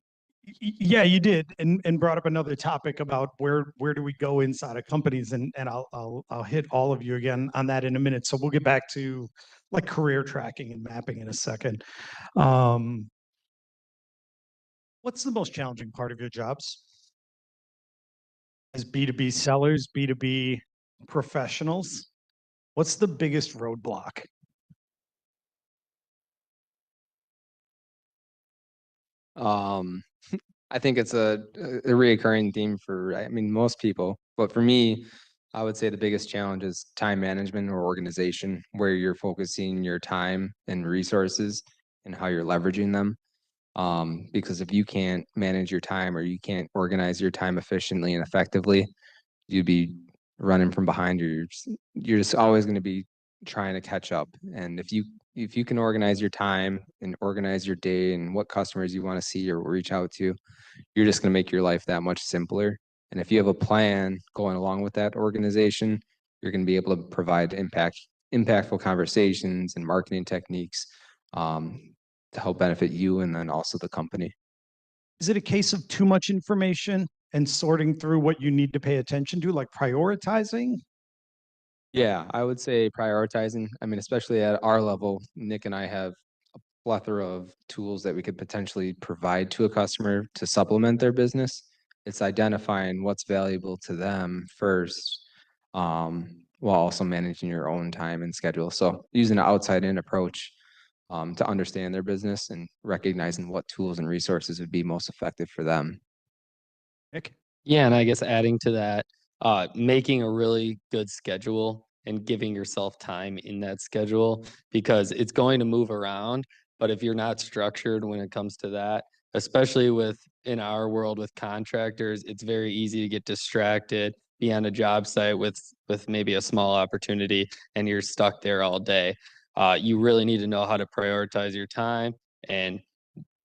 Yeah, you did, and brought up another topic about where do we go inside of companies, and I'll hit all of you again on that in a minute. So we'll get back to like career tracking and mapping in a second. What's the most challenging part of your jobs as B2B sellers, B2B professionals? What's the biggest roadblock? I think it's a reoccurring theme for, most people, but for me, I would say the biggest challenge is time management or organization, where you're focusing your time and resources and how you're leveraging them. Because if you can't manage your time or you can't organize your time efficiently and effectively, you'd be running from behind, or you're just always going to be trying to catch up. And if you can organize your time and organize your day and what customers you want to see or reach out to, you're just going to make your life that much simpler. And if you have a plan going along with that organization, you're going to be able to provide impactful conversations and marketing techniques to help benefit you and then also the company. Is it a case of too much information and sorting through what you need to pay attention to, like prioritizing? Yeah, I would say prioritizing. Especially at our level, Nick and I have a plethora of tools that we could potentially provide to a customer to supplement their business. It's identifying what's valuable to them first, while also managing your own time and schedule. So using an outside in approach to understand their business and recognizing what tools and resources would be most effective for them. Nick? Yeah, and I guess adding to that, making a really good schedule and giving yourself time in that schedule because it's going to move around. But if you're not structured when it comes to that, especially with in our world with contractors, it's very easy to get distracted, be on a job site with maybe a small opportunity, and you're stuck there all day. You really need to know how to prioritize your time, and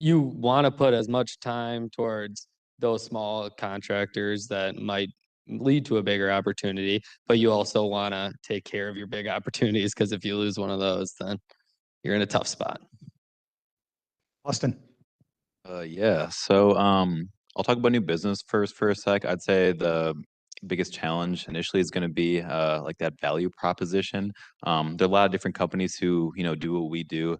you want to put as much time towards those small contractors that might lead to a bigger opportunity, but you also want to take care of your big opportunities because if you lose one of those, then you're in a tough spot. Austin? Yeah. So I'll talk about new business first for a sec. I'd say the biggest challenge initially is going to be like that value proposition. There are a lot of different companies who, do what we do.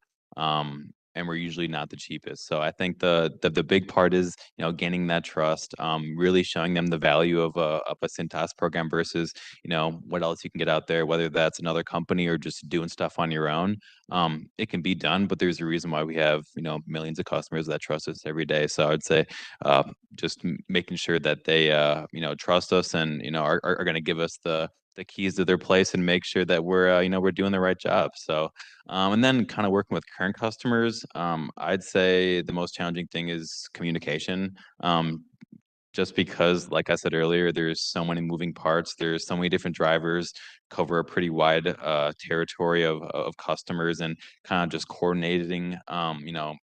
And we're usually not the cheapest. So I think the big part is, gaining that trust, really showing them the value of a Cintas program versus, what else you can get out there, whether that's another company or just doing stuff on your own. It can be done, but there's a reason why we have, millions of customers that trust us every day. So I would say just making sure that they, trust us and, are going to give us the keys to their place and make sure that we're, we're doing the right job. So, and then kind of working with current customers, I'd say the most challenging thing is communication. Just because, like I said earlier, there's so many moving parts. There's so many different drivers, cover a pretty wide territory of customers, and kind of just coordinating,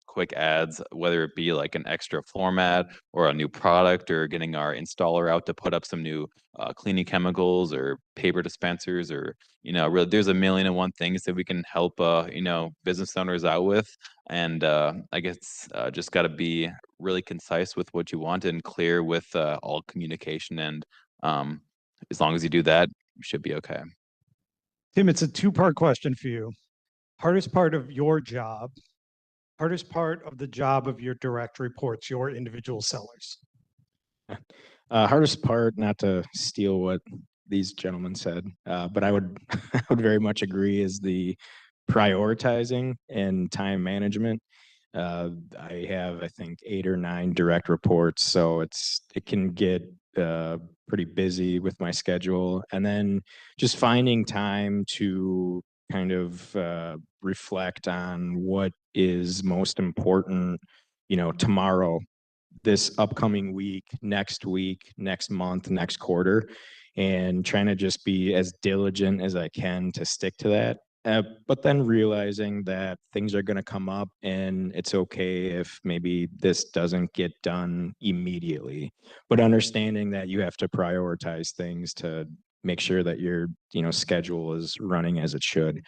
quick ads, whether it be like an extra format or a new product, or getting our installer out to put up some new cleaning chemicals or paper dispensers, or really, there's a million and one things that we can help business owners out with. And I guess just got to be really concise with what you want and clear with all communication. And as long as you do that, you should be okay. Tim, it's a two-part question for you. Hardest part of your job, hardest part of the job of your direct reports, your individual sellers. Hardest part, not to steal what these gentlemen said, but I would I would very much agree, is the prioritizing and time management. I have, I think, 8 or 9 direct reports, so it can get pretty busy with my schedule, and then just finding time to kind of reflect on what is most important, tomorrow, this upcoming week, next month, next quarter, and trying to just be as diligent as I can to stick to that. But then realizing that things are going to come up and it's okay if maybe this doesn't get done immediately, but understanding that you have to prioritize things to make sure that your, schedule is running as it should.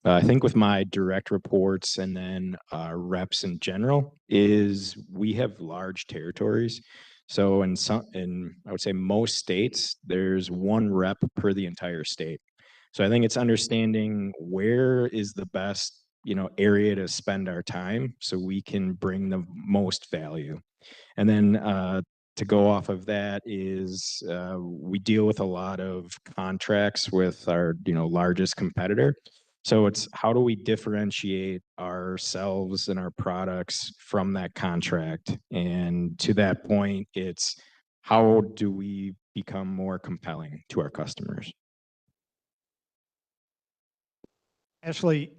I think with my direct reports and then reps in general is we have large territories. So in I would say most states, there's one rep per the entire state. So I think it's understanding where is the best, area to spend our time so we can bring the most value. And then to go off of that is we deal with a lot of contracts with our, largest competitor. So it's how do we differentiate ourselves and our products from that contract? And to that point, it's how do we become more compelling to our customers? Ashley,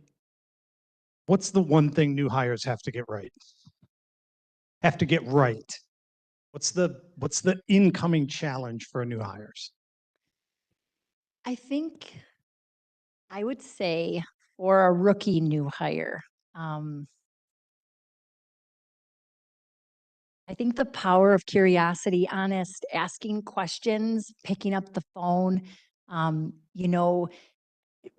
what's the one thing new hires have to get right? Have to get right. What's the incoming challenge for new hires? I think I would say for a rookie new hire, I think the power of curiosity, honest, asking questions, picking up the phone,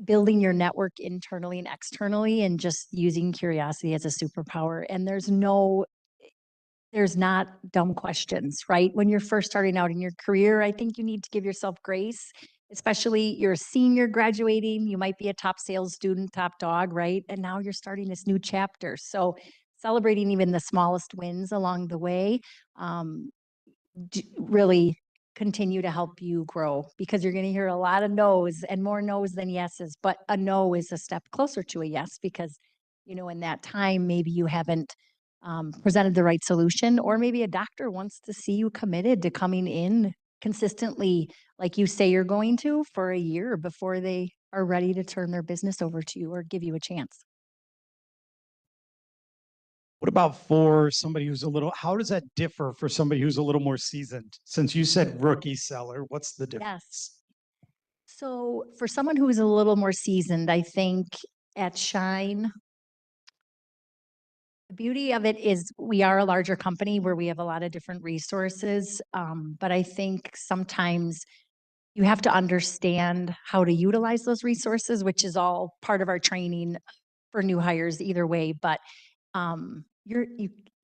building your network internally and externally, and just using curiosity as a superpower. And there's not dumb questions, right? When you're first starting out in your career, I think you need to give yourself grace, especially you're a senior graduating, you might be a top sales student, top dog, right? And now you're starting this new chapter. So celebrating even the smallest wins along the way, really continue to help you grow, because you're going to hear a lot of no's and more no's than yeses, but a no is a step closer to a yes, because, you know, in that time, maybe you haven't presented the right solution, or maybe a doctor wants to see you committed to coming in consistently, like you say you're going to, for a year before they are ready to turn their business over to you or give you a chance. What about for somebody who's a little, how does that differ for somebody who's a little more seasoned? Since you said rookie seller, what's the difference? Yes. So for someone who is a little more seasoned, I think at Shine, the beauty of it is we are a larger company where we have a lot of different resources. But I think sometimes you have to understand how to utilize those resources, which is all part of our training for new hires either way. But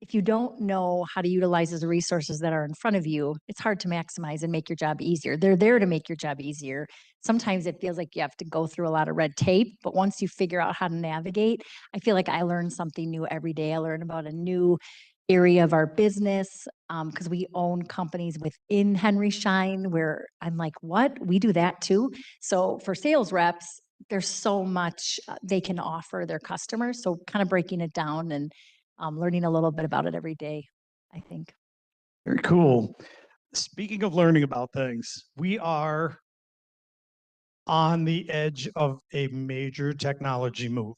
if you don't know how to utilize those resources that are in front of you, it's hard to maximize and make your job easier. They're there to make your job easier. Sometimes it feels like you have to go through a lot of red tape, but once you figure out how to navigate, I feel like I learn something new every day. I learn about a new area of our business, because we own companies within Henry Schein where I'm like, what? We do that too. So for sales reps, there's so much they can offer their customers. So kind of breaking it down and learning a little bit about it every day, I think. Very cool. Speaking of learning about things, we are on the edge of a major technology move,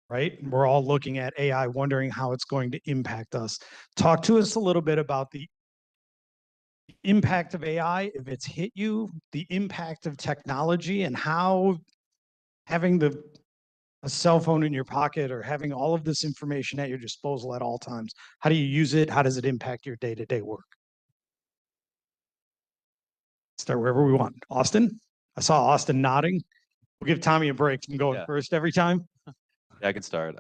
right? We're all looking at AI, wondering how it's going to impact us. Talk to us a little bit about the impact of AI, if it's hit you, the impact of technology, and how having a cell phone in your pocket or having all of this information at your disposal at all times, how do you use it? How does it impact your day-to-day work? Start wherever we want. Austin? I saw Austin nodding. We'll give Tommy a break from going first every time. Yeah, I can start.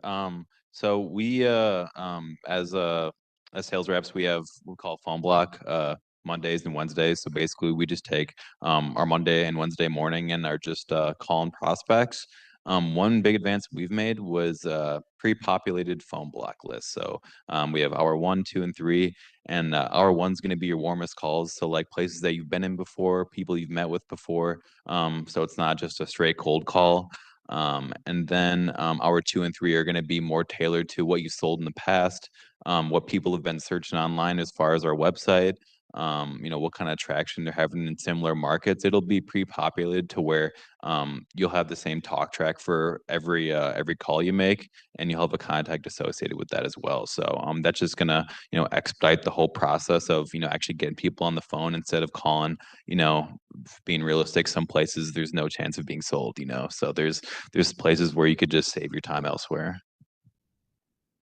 So we as sales reps, we have what we call phone block Mondays and Wednesdays. So basically, we just take our Monday and Wednesday morning and are just calling prospects. One big advance we've made was pre-populated phone block list. So we have hour 1, 2, and 3, and hour 1's going to be your warmest calls. So like places that you've been in before, people you've met with before. So it's not just a straight cold call. And then hour 2 and 3 are going to be more tailored to what you sold in the past, what people have been searching online as far as our website, you know, what kind of traction they're having in similar markets. It'll be pre-populated to where you'll have the same talk track for every call you make, and you'll have a contact associated with that as well. So that's just gonna, you know, expedite the whole process of, you know, actually getting people on the phone instead of calling. You know, being realistic, some places there's no chance of being sold, you know, so there's places where you could just save your time elsewhere.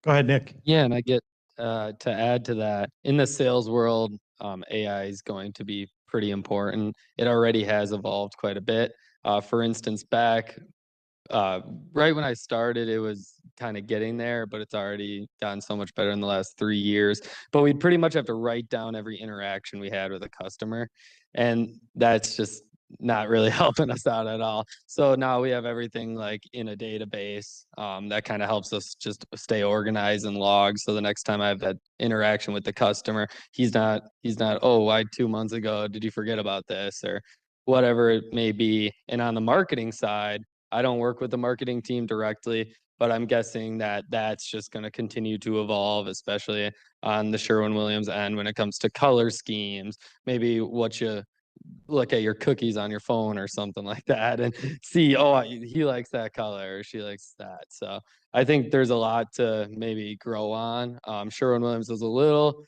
Go ahead, Nick. Yeah, and I get to add to that, in the sales world, AI is going to be pretty important. It already has evolved quite a bit. For instance, back right when I started, it was kind of getting there, but it's already gotten so much better in the last 3 years. But we'd pretty much have to write down every interaction we had with a customer, and that's just not really helping us out at all. So now we have everything like in a database that kind of helps us just stay organized and log. So the next time I have that interaction with the customer, he's not, oh, why 2 months ago did you forget about this, or whatever it may be. And on the marketing side, I don't work with the marketing team directly, but I'm guessing that that's just going to continue to evolve, especially on the Sherwin-Williams end when it comes to color schemes, maybe what you look at your cookies on your phone or something like that and see, oh, he likes that color or she likes that. So I think there's a lot to maybe grow on. Sherwin-Williams was a little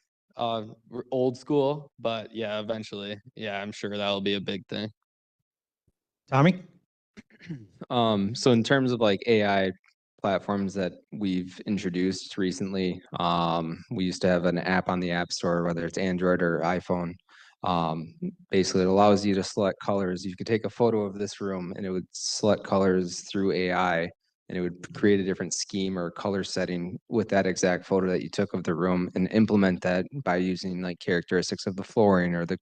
old school, but yeah, eventually, yeah, I'm sure that'll be a big thing. Tommy? So in terms of like AI platforms that we've introduced recently, we used to have an app on the App Store, whether it's Android or iPhone. Basically, it allows you to select colors. You could take a photo of this room and it would select colors through AI, and it would create a different scheme or color setting with that exact photo that you took of the room, and implement that by using like characteristics of the flooring or the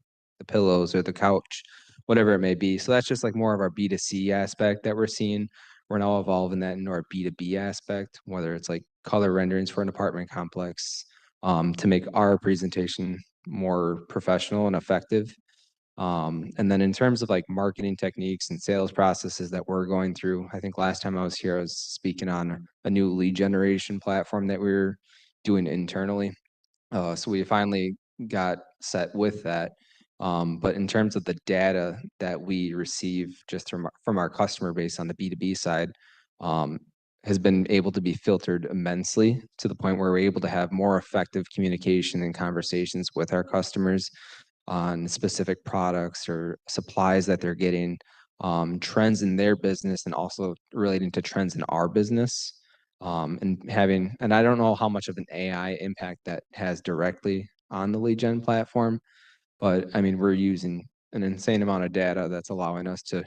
pillows or the couch, whatever it may be. So that's just like more of our B2C aspect that we're seeing. We're now evolving that into our B2B aspect, whether it's like color renderings for an apartment complex, to make our presentation more professional and effective. And then in terms of like marketing techniques and sales processes that we're going through, I think last time I was here, I was speaking on a new lead generation platform that we were doing internally. So we finally got set with that. But in terms of the data that we receive just from our customer base on the B2B side, um, has been able to be filtered immensely to the point where we're able to have more effective communication and conversations with our customers on specific products or supplies that they're getting, trends in their business, and also relating to trends in our business. And I don't know how much of an AI impact that has directly on the lead gen platform, but I mean, we're using an insane amount of data that's allowing us to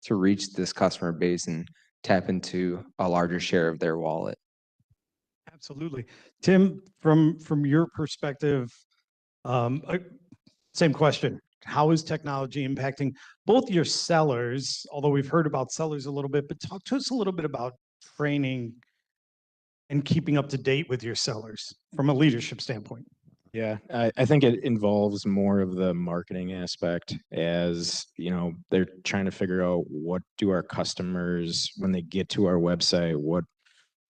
reach this customer base and tap into a larger share of their wallet. Absolutely. Tim, from your perspective, same question. How is technology impacting both your sellers, although we've heard about sellers a little bit, but talk to us a little bit about training and keeping up to date with your sellers from a leadership standpoint? Yeah, I think it involves more of the marketing aspect, as you know, they're trying to figure out what do our customers, when they get to our website,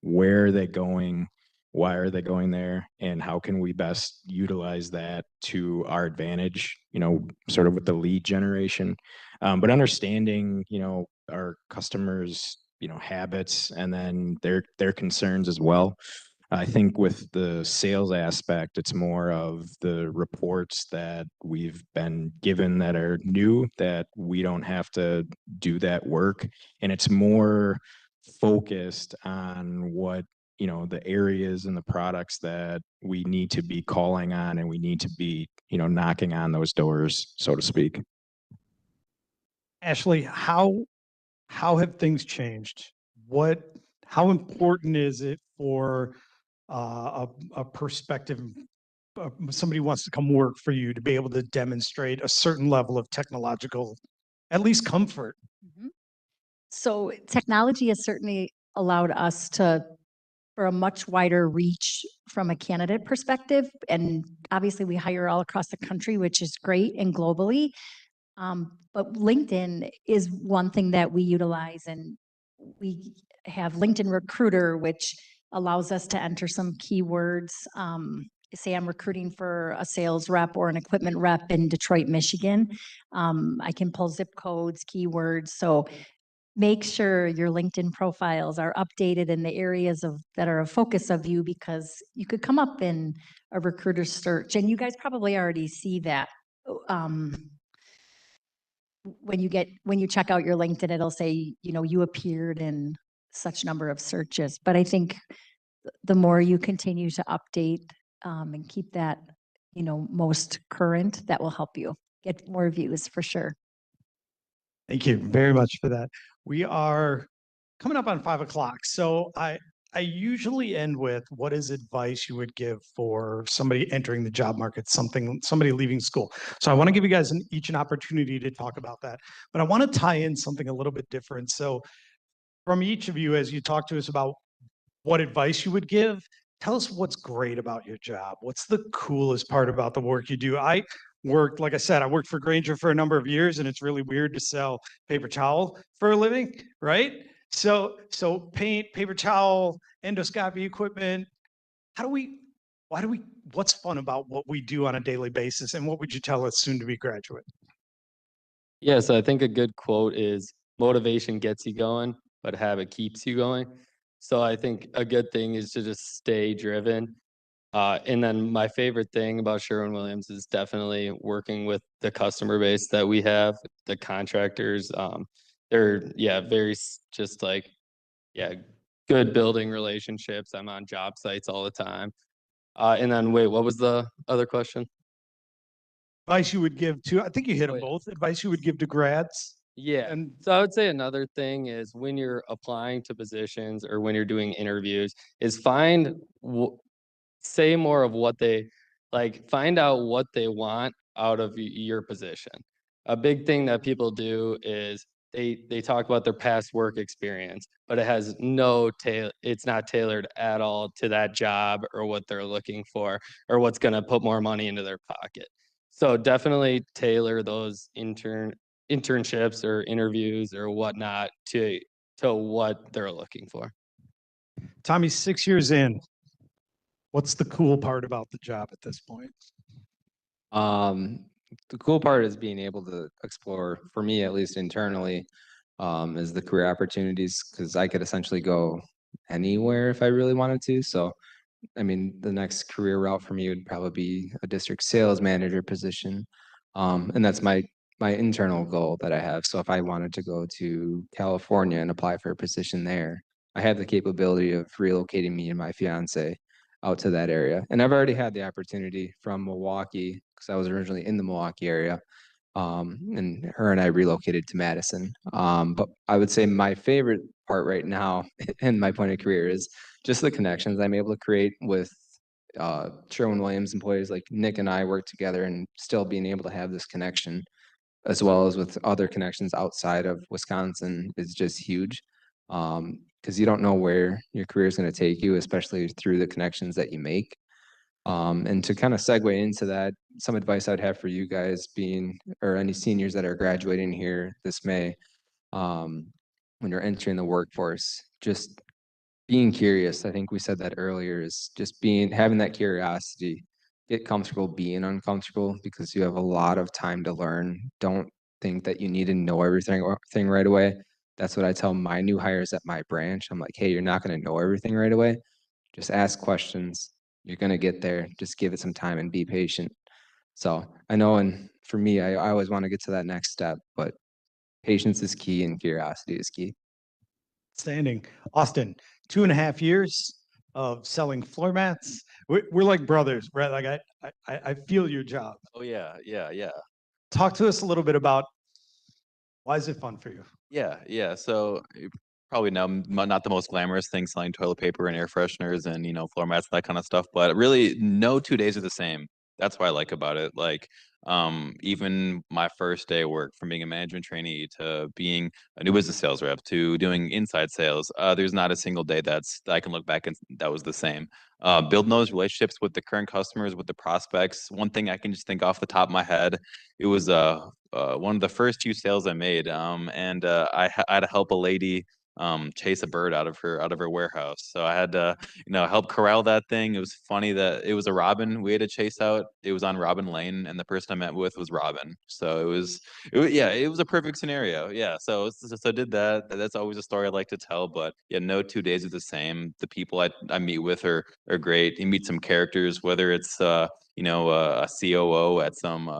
where are they going, why are they going there, and how can we best utilize that to our advantage, you know, sort of with the lead generation. But understanding, you know, our customers, you know, habits, and then their concerns as well. I think with the sales aspect, it's more of the reports that we've been given that are new, that we don't have to do that work. And it's more focused on what, you know, the areas and the products that we need to be calling on, and we need to be, you know, knocking on those doors, so to speak. Ashley, how have things changed? How important is it for a perspective, somebody who wants to come work for you to be able to demonstrate a certain level of technological, at least comfort? Mhm. So technology has certainly allowed us to, for a much wider reach from a candidate perspective. And obviously we hire all across the country, which is great, and globally. But LinkedIn is one thing that we utilize, and we have LinkedIn Recruiter, which allows us to enter some keywords. Say I'm recruiting for a sales rep or an equipment rep in Detroit, Michigan. I can pull zip codes, keywords. So make sure your LinkedIn profiles are updated in the areas of that are a focus of you, because you could come up in a recruiter search, and you guys probably already see that. When you check out your LinkedIn, it'll say, you know, you appeared in such number of searches. But I think the more you continue to update and keep that, you know, most current, that will help you get more views for sure. Thank you very much for that. We are coming up on 5 o'clock. So I usually end with, what is advice you would give for somebody entering the job market, somebody leaving school? So I want to give you guys each an opportunity to talk about that, but I want to tie in something a little bit different. So from each of you, as you talk to us about what advice you would give, tell us what's great about your job. What's the coolest part about the work you do? Like I said, I worked for Grainger for a number of years, and it's really weird to sell paper towel for a living, right? So paint, paper towel, endoscopy equipment. What's fun about what we do on a daily basis? And what would you tell a soon to be graduate? Yeah, so I think a good quote is motivation gets you going, but habit keeps you going. So I think a good thing is to just stay driven. And then my favorite thing about Sherwin-Williams is definitely working with the customer base that we have, the contractors. They're just like, yeah, good building relationships. I'm on job sites all the time. And then wait, what was the other question? Advice you would give to, I think you hit them Wait. both. Advice you would give to grads. Yeah. And So I would say another thing is when you're applying to positions or when you're doing interviews is say more of what they like, find out what they want out of your position. A big thing that people do is they talk about their past work experience, but it has it's not tailored at all to that job or what they're looking for or what's going to put more money into their pocket. So definitely tailor those internships or interviews or whatnot to what they're looking for. Tommy, 6 years in, what's the cool part about the job at this point? The cool part is being able to explore, for me at least internally, is the career opportunities, because I could essentially go anywhere if I really wanted to. So, I mean, the next career route for me would probably be a district sales manager position. And that's my internal goal that I have. So if I wanted to go to California and apply for a position there, I have the capability of relocating me and my fiance out to that area. And I've already had the opportunity from Milwaukee, because I was originally in the Milwaukee area. And her and I relocated to Madison. But I would say my favorite part right now in my point of career is just the connections I'm able to create with Sherwin-Williams employees. Like Nick and I work together, and still being able to have this connection, as well as with other connections outside of Wisconsin, is just huge. Because you don't know where your career is going to take you, especially through the connections that you make. And to kind of segue into that, some advice I'd have for you guys being, or any seniors that are graduating here this May, when you're entering the workforce, just being curious. I think we said that earlier, is just having that curiosity, get comfortable being uncomfortable, because you have a lot of time to learn. Don't think that you need to know everything right away. That's what I tell my new hires at my branch. I'm like, hey, you're not going to know everything right away. Just ask questions. You're going to get there. Just give it some time and be patient. So I know, and for me, I always want to get to that next step, but patience is key and curiosity is key. Standing. Austin, 2.5 years of selling floor mats. We're like brothers, right? Like I feel your job. Oh yeah. Talk to us a little bit about, why is it fun for you? Yeah. So you probably know not the most glamorous thing, selling toilet paper and air fresheners and floor mats, that kind of stuff. But really, no 2 days are the same. That's what I like about it. Like, even my first day of work, from being a management trainee to being a new business sales rep to doing inside sales, there's not a single day that I can look back and that was the same. Building those relationships with the current customers, with the prospects. One thing I can just think off the top of my head, it was one of the first few sales I made, and I had to help a lady chase a bird out of her warehouse. So I had to help corral that thing. It was funny that it was a robin we had to chase out. It was on Robin Lane, and the person I met with was Robin. So it was a perfect scenario. Yeah. So I did that. That's always a story I like to tell. But yeah, no 2 days are the same. The people I meet with are great. You meet some characters, whether it's a COO at some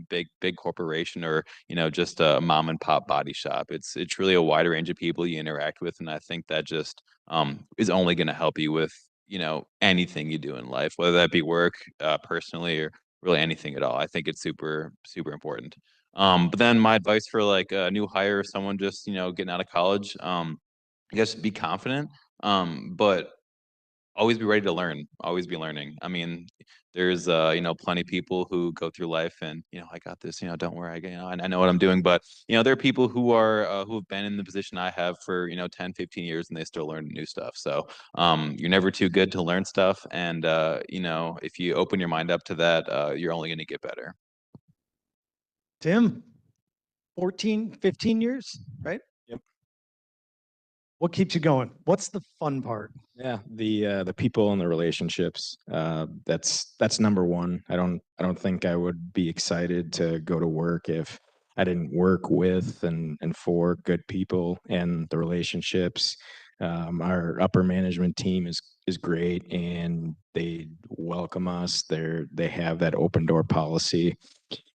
big corporation, or just a mom and pop body shop. It's really a wide range of people you interact with, and I think that just is only going to help you with anything you do in life, whether that be work, personally, or really anything at all. I think it's super important. But then my advice for like a new hire, someone just getting out of college, I guess be confident, but always be ready to learn, always be learning. I mean, there's plenty of people who go through life and I got this, don't worry, I know what I'm doing. But there are people who are who have been in the position I have for 10 15 years, and they still learn new stuff. So you're never too good to learn stuff, and if you open your mind up to that, you're only going to get better. Tim, 14, 15 years, right? Yep. What keeps you going? What's the fun part? Yeah, the people and the relationships. That's number one. I don't think I would be excited to go to work if I didn't work with and for good people and the relationships. Our upper management team is great, and they welcome us. They have that open door policy.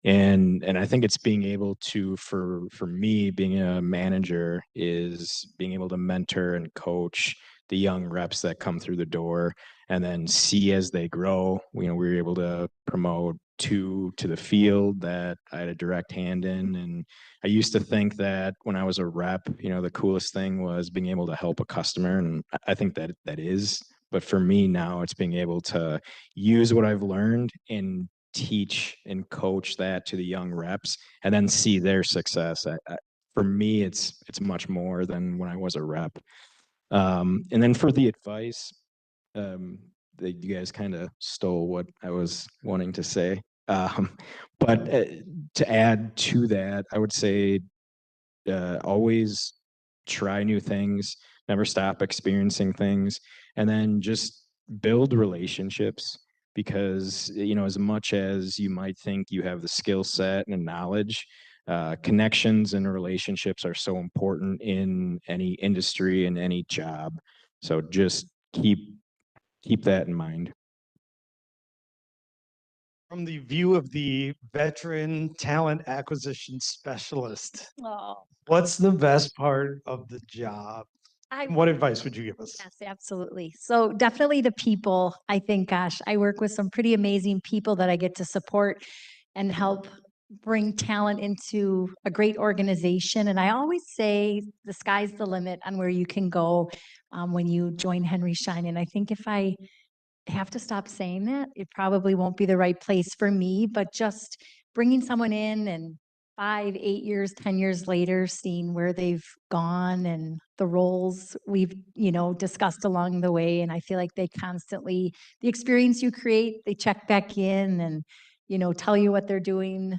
And I think it's being able to, for me, being a manager, is being able to mentor and coach the young reps that come through the door, and then see as they grow. We were able to promote two to the field that I had a direct hand in. And I used to think that when I was a rep, the coolest thing was being able to help a customer, and I think that is. But for me now, it's being able to use what I've learned and teach and coach that to the young reps, and then see their success. For me, it's much more than when I was a rep. And then for the advice, that you guys kind of stole what I was wanting to say. But to add to that, I would say always try new things, never stop experiencing things, and then just build relationships because, as much as you might think you have the skill set and knowledge, connections and relationships are so important in any industry and any job. So just keep that in mind. From the view of the veteran talent acquisition specialist, Oh, what's the best part of the job? I And what advice would you give us? Yes, absolutely. So definitely the people. I think, gosh, I work with some pretty amazing people that I get to support and help bring talent into a great organization. And I always say the sky's the limit on where you can go when you join Henry Schein. And I think if I have to stop saying that, it probably won't be the right place for me, but just bringing someone in and 5, 8 years, 10 years later, seeing where they've gone and the roles we've, discussed along the way. And I feel like they constantly, the experience you create, they check back in and, tell you what they're doing,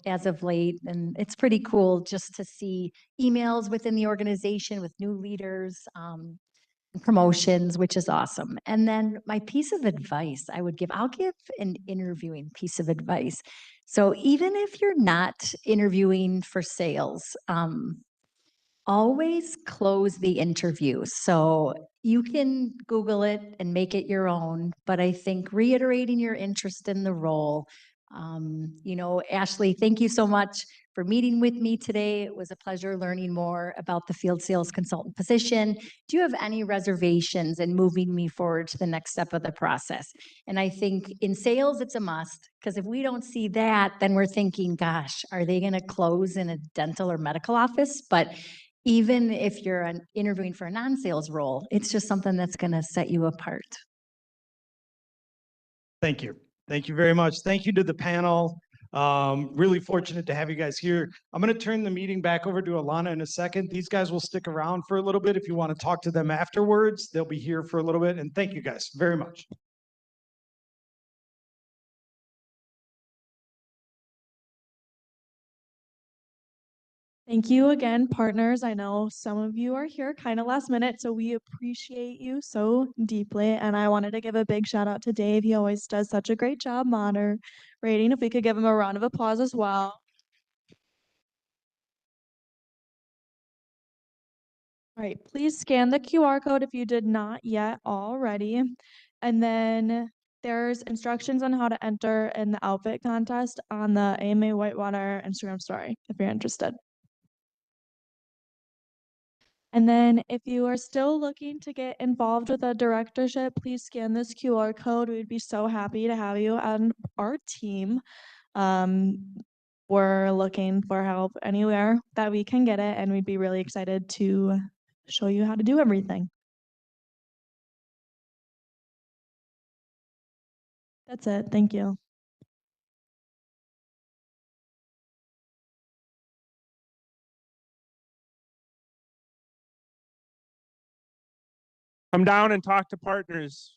as of late. And it's pretty cool just to see emails within the organization with new leaders, promotions, which is awesome. And then my piece of advice I'll give an interviewing piece of advice. So even if you're not interviewing for sales, always close the interview. So you can Google it and make it your own, but I think reiterating your interest in the role. Ashley, thank you so much for meeting with me today. It was a pleasure learning more about the field sales consultant position. Do you have any reservations in moving me forward to the next step of the process? And I think in sales, it's a must, because if we don't see that, then we're thinking, gosh, are they going to close in a dental or medical office? But even if you're interviewing for a non-sales role, it's just something that's going to set you apart. Thank you. Thank you very much. Thank you to the panel. Really fortunate to have you guys here. I'm going to turn the meeting back over to Alana in a second. These guys will stick around for a little bit. If you want to talk to them afterwards, they'll be here for a little bit. And thank you guys very much. Thank you again, partners. I know some of you are here kind of last minute, so we appreciate you so deeply. And I wanted to give a big shout out to Dave. He always does such a great job moderating. If we could give him a round of applause as well. All right, please scan the QR code if you did not yet already. And then there's instructions on how to enter in the outfit contest on the AMA Whitewater Instagram story if you're interested. And then if you are still looking to get involved with a directorship, please scan this QR code. We'd be so happy to have you on our team. We're looking for help anywhere that we can get it, and we'd be really excited to show you how to do everything. That's it. Thank you. Come down and talk to partners.